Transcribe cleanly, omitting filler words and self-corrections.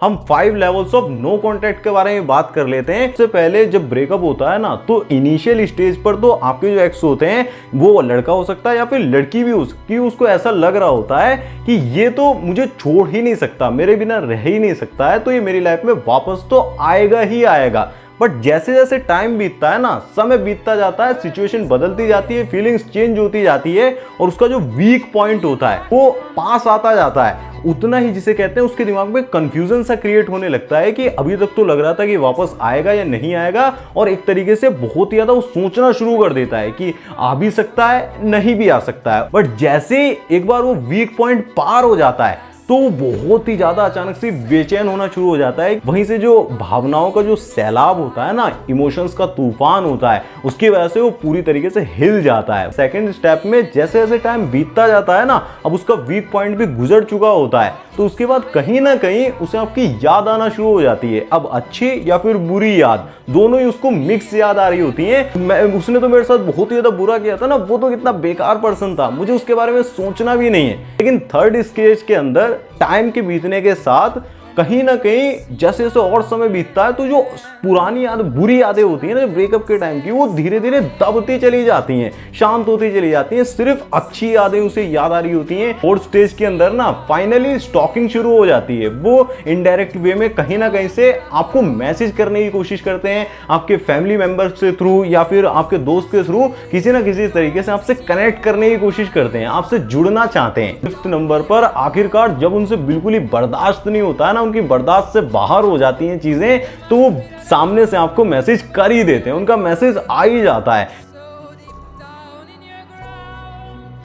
हम 5 levels of no contact के बारे में बात कर लेते हैं। सबसे पहले जब ब्रेकअप होता है ना, तो इनिशियल स्टेज पर तो आपके जो एक्स होते हैं वो लड़का हो सकता है या फिर लड़की भी हो सकती है। उसको ऐसा लग रहा होता है कि ये तो मुझे छोड़ ही नहीं सकता, मेरे बिना रह ही नहीं सकता है, तो ये मेरी लाइफ में वापस तो आएगा ही आएगा। बट जैसे जैसे टाइम बीतता है ना, समय बीतता जाता है, सिचुएशन बदलती जाती है, फीलिंग्स चेंज होती जाती है और उसका जो वीक पॉइंट होता है वो पास आता जाता है। उतना ही जिसे कहते हैं उसके दिमाग में कंफ्यूजन सा क्रिएट होने लगता है कि अभी तक तो लग रहा था कि वापस आएगा या नहीं आएगा, और एक तरीके से बहुत ही ज्यादा वो सोचना शुरू कर देता है कि आ भी सकता है, नहीं भी आ सकता है। बट जैसे एक बार वो वीक पॉइंट पार हो जाता है तो बहुत ही ज्यादा अचानक से बेचैन होना शुरू हो जाता है। वहीं से जो भावनाओं का जो सैलाब होता है ना, इमोशंस का तूफान होता है, उसकी वजह से वो पूरी तरीके से हिल जाता है। सेकंड स्टेप में जैसे जैसे टाइम बीतता जाता है ना, अब उसका वीक पॉइंट भी गुजर चुका होता है, तो उसके बाद कहीं ना कहीं उसे आपकी याद आना शुरू हो जाती है। अब अच्छी या फिर बुरी याद, दोनों ही उसको मिक्स याद आ रही होती है। उसने तो मेरे साथ बहुत ही ज्यादा बुरा किया था ना, वो तो कितना बेकार पर्सन था, मुझे उसके बारे में सोचना भी नहीं है। लेकिन थर्ड स्टेज के अंदर टाइम के बीतने के साथ कहीं ना कहीं जैसे जैसे और समय बीतता है, तो जो पुरानी याद, बुरी यादें होती है ना ब्रेकअप के टाइम की, वो धीरे धीरे दबती चली जाती हैं, शांत होती चली जाती हैं। सिर्फ अच्छी यादें उसे याद आ रही होती हैं। फोर्थ स्टेज के अंदर ना फाइनली स्टॉकिंग शुरू हो जाती है। वो इनडायरेक्ट वे में कहीं ना कहीं से आपको मैसेज करने की कोशिश करते हैं, आपके फैमिली मेंबर्स के थ्रू या फिर आपके दोस्त के थ्रू किसी ना किसी तरीके से आपसे कनेक्ट करने की कोशिश करते हैं, आपसे जुड़ना चाहते हैं। फिफ्थ नंबर पर आखिरकार जब उनसे बिल्कुल ही बर्दाश्त नहीं होता है ना, उनकी बर्दाश्त से बाहर हो जाती हैं चीजें, तो वो सामने से आपको मैसेज कर ही देते हैं, उनका मैसेज आ ही जाता है